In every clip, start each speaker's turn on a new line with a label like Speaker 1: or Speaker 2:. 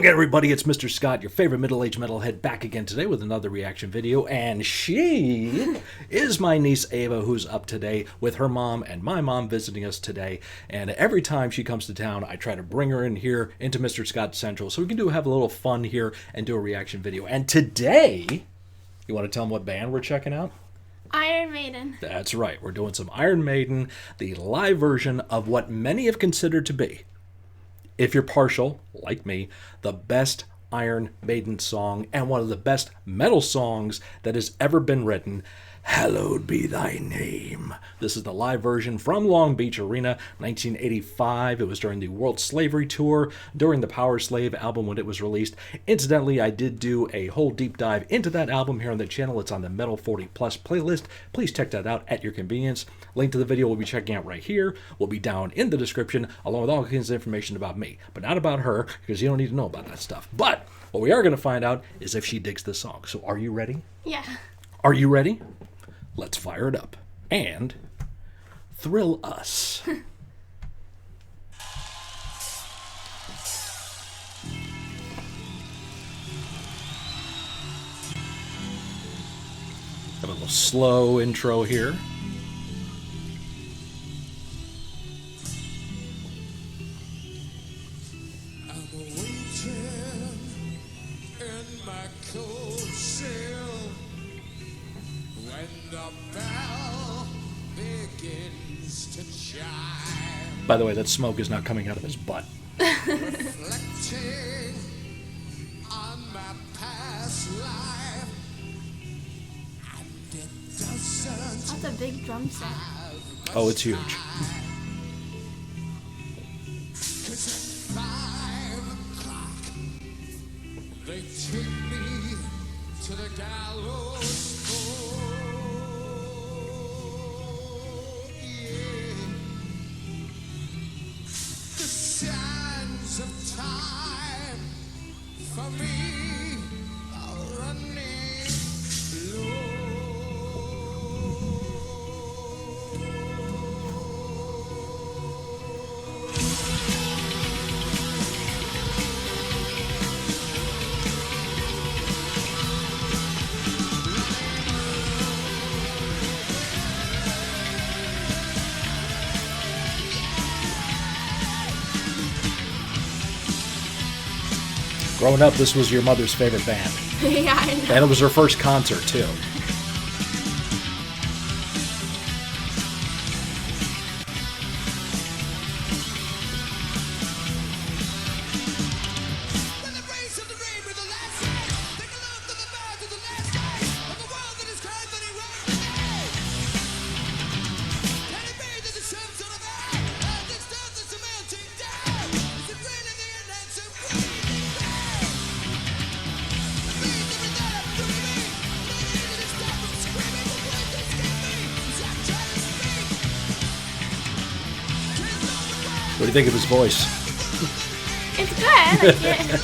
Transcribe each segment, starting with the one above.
Speaker 1: again, everybody, it's Mr. Scott, your favorite middle-aged metalhead, back again today with another reaction video, and she is my niece Ava, who's up today with her mom and my mom visiting us today, and every time she comes to town, I try to bring her in here into Mr. Scott Central so we can have a little fun here and do a reaction video. And today, you want to tell them what band we're checking out?
Speaker 2: Iron Maiden.
Speaker 1: That's right, we're doing some Iron Maiden, the live version of what many have considered to be, if you're partial, like me, the best Iron Maiden song and one of the best metal songs that has ever been written, Hallowed Be Thy Name. This is the live version from Long Beach Arena, 1985. It was during the World Slavery Tour, during the Power Slave album when it was released. Incidentally, I did do a whole deep dive into that album here on the channel. It's on the Metal 40 Plus playlist. Please check that out at your convenience. Link to the video we'll be checking out right here will be down in the description, along with all kinds of information about me, but not about her, because you don't need to know about that stuff. But what we are going to find out is if she digs this song. So are you ready?
Speaker 2: Yeah.
Speaker 1: Are you ready? Let's fire it up and thrill us. Have a little slow intro here.
Speaker 3: I'm waiting in my cold cell when the bell begins to chime.
Speaker 1: By the way, that smoke is not coming out of his butt.
Speaker 3: Reflecting on my past life, and it doesn't
Speaker 2: That's a big drum set.
Speaker 1: Oh, it's huge.
Speaker 3: 'Cause at 5 o'clock they take me to the gallows pole. Yeah. The sands of time for me are running low.
Speaker 1: Growing up, this was your mother's favorite band.
Speaker 2: Yeah, I know.
Speaker 1: And it was her first concert, too.
Speaker 3: When the rays of the rain with the last day, take a look to the bird to the last day of the world that is kind that he wrote today. And he made the deserves of the man, and this does is a melting down. It's a rain in the end and some breathing down. Breathe every night up to me. No need to stop from screaming, the way this can be. It's not trying to speak.
Speaker 1: What do you think of his voice?
Speaker 2: It's good. I like it.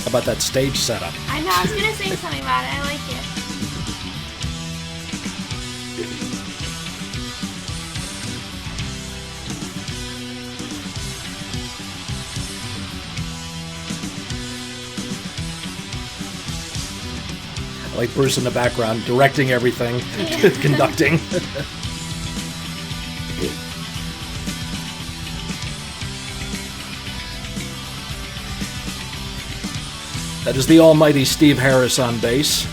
Speaker 1: How about that stage setup?
Speaker 2: I know. I was gonna say something about it. I like it.
Speaker 1: I like Bruce in the background, directing everything, conducting. That is the almighty Steve Harris on bass.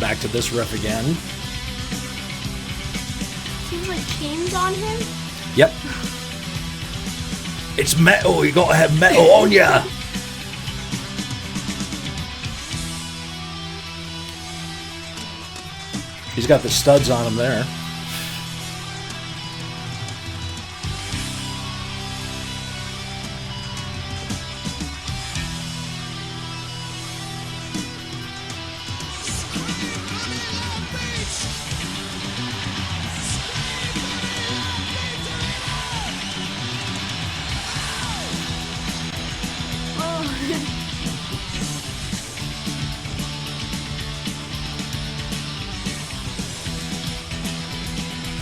Speaker 1: Back to this riff again.
Speaker 2: Seems like chains on him.
Speaker 1: Yep. It's metal. You gotta have metal on ya. He's got the studs on him there.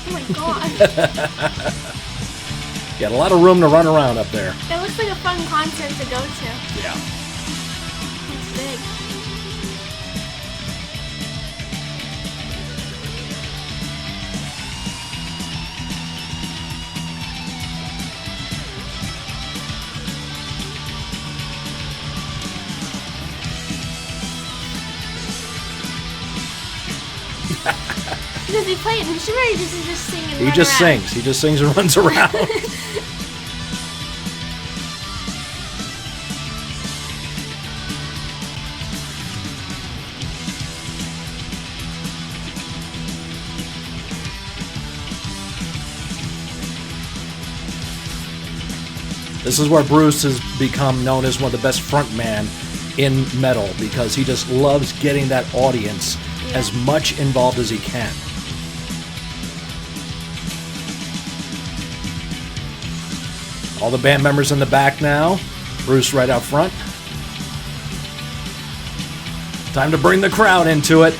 Speaker 2: Oh my god.
Speaker 1: Got a lot of room to run around up there.
Speaker 2: That looks like a fun concert to go to.
Speaker 1: Yeah.
Speaker 2: It's big. Does he play an instrument or does he just sing and
Speaker 1: He
Speaker 2: run
Speaker 1: just
Speaker 2: around?
Speaker 1: sings. He just sings and runs around. This is where Bruce has become known as one of the best frontman in metal because he just loves getting that audience as much involved as he can. All the band members in the back now. Bruce right out front. Time to bring the crowd into it.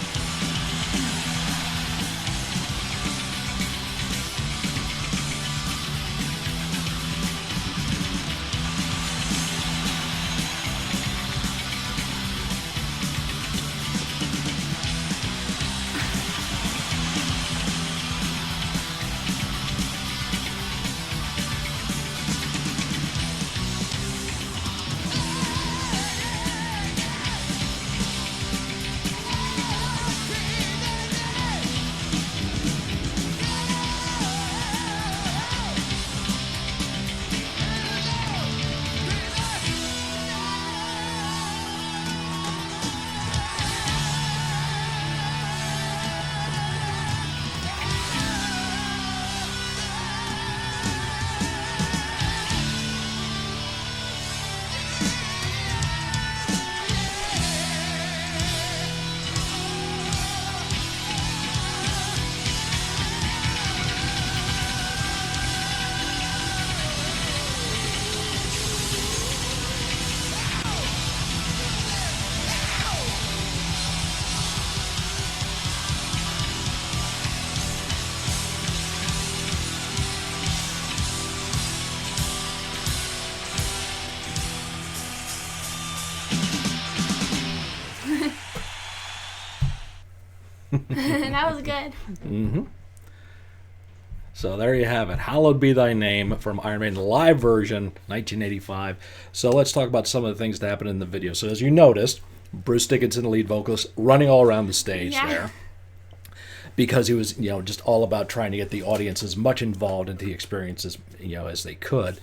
Speaker 2: That was good.
Speaker 1: Mm-hmm. So there you have it. Hallowed Be Thy Name from Iron Maiden live version, 1985. So let's talk about some of the things that happened in the video. So as you noticed, Bruce Dickinson, the lead vocalist, running all around the stage there. Because he was, just all about trying to get the audience as much involved into the experience as they could.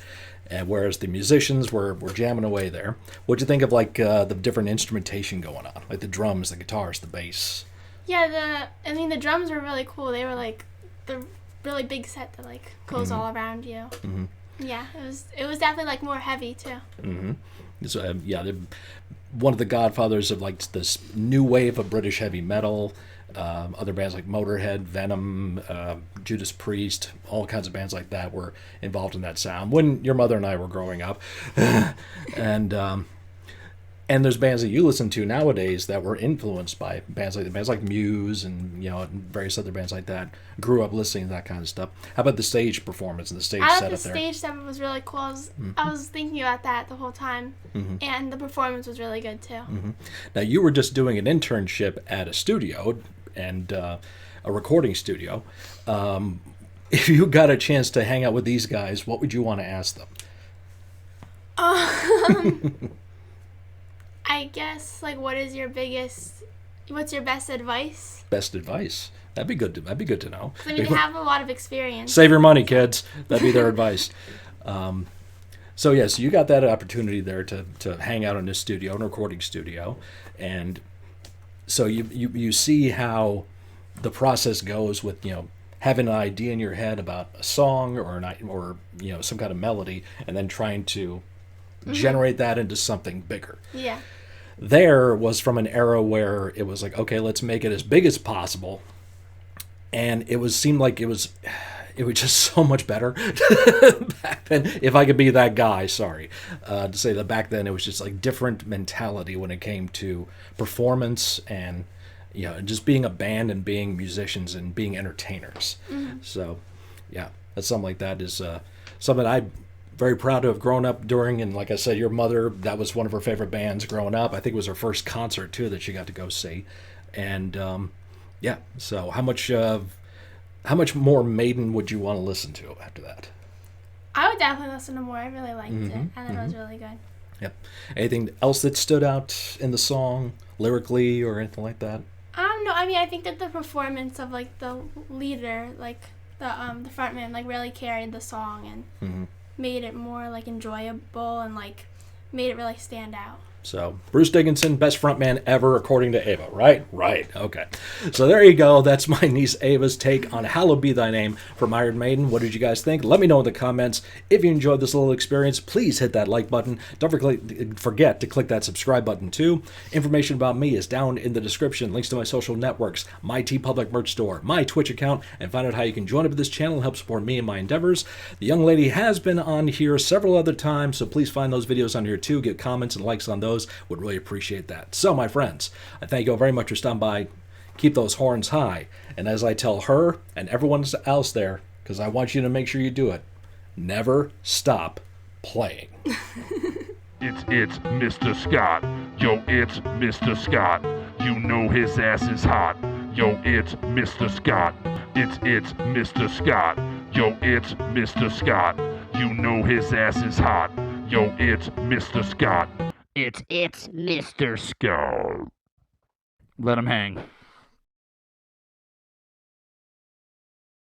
Speaker 1: And whereas the musicians were jamming away there. What'd you think of the different instrumentation going on? Like the drums, the guitars, the bass?
Speaker 2: Yeah, the drums were really cool. They were like the really big set that goes all around you.
Speaker 1: Mm-hmm.
Speaker 2: Yeah, it was definitely more heavy too.
Speaker 1: Mm-hmm. So they're one of the godfathers of this new wave of British heavy metal. Other bands like Motorhead, Venom, Judas Priest, all kinds of bands like that were involved in that sound when your mother and I were growing up. And there's bands that you listen to nowadays that were influenced by bands like Muse and various other bands like that. Grew up listening to that kind of stuff. How about the stage performance and the stage
Speaker 2: I thought
Speaker 1: setup
Speaker 2: the
Speaker 1: there?
Speaker 2: stage setup was really cool. I was thinking about that the whole time, and the performance was really good too.
Speaker 1: Mm-hmm. Now you were just doing an internship at a studio and a recording studio. If you got a chance to hang out with these guys, what would you want to ask them?
Speaker 2: I guess what is your biggest What's your best advice?
Speaker 1: Best advice. That'd be good to know.
Speaker 2: 'Cause, I mean, you have a lot of experience.
Speaker 1: Save your money, kids. That'd be their advice. So yes, you got that opportunity there to hang out in a studio, an recording studio, and so you see how the process goes with having an idea in your head about a song or some kind of melody, and then trying to generate that into something bigger.
Speaker 2: Yeah.
Speaker 1: There was from an era where it was like, okay, let's make it as big as possible, and seemed like it was just so much better back then. If I could be that guy, sorry to say that back then it was just like different mentality when it came to performance and just being a band and being musicians and being entertainers. So yeah, that's something like that is something I'm very proud to have grown up during. And like I said, your mother, that was one of her favorite bands growing up. I think it was her first concert too that she got to go see. And yeah, so how much more Maiden would you want to listen to after that?
Speaker 2: I would definitely listen to more. I really liked it. I thought it was really good.
Speaker 1: Yep. Anything else that stood out in the song, lyrically or anything like that?
Speaker 2: No, I mean, I think that the performance of like the leader, like the frontman, like really carried the song and made it more like enjoyable and like made it really stand out.
Speaker 1: So, Bruce Dickinson, best frontman ever, according to Ava, right? Right, okay. So there you go. That's my niece Ava's take on Hallowed Be Thy Name from Iron Maiden. What did you guys think? Let me know in the comments. If you enjoyed this little experience, please hit that like button. Don't forget to click that subscribe button too. Information about me is down in the description. Links to my social networks, my TeePublic merch store, my Twitch account, and find out how you can join up with this channel and help support me and my endeavors. The young lady has been on here several other times, so please find those videos on here too. Get comments and likes on those. Would really appreciate that. So, my friends, I thank you all very much for stopping by. Keep those horns high. And as I tell her and everyone else there, because I want you to make sure you do it, never stop playing.
Speaker 4: It's Mr. Scott. Yo, it's Mr. Scott. You know his ass is hot. Yo, it's Mr. Scott. It's Mr. Scott. Yo, it's Mr. Scott. You know his ass is hot. Yo, it's Mr. Scott.
Speaker 5: It's Mr. Scott. Let him hang.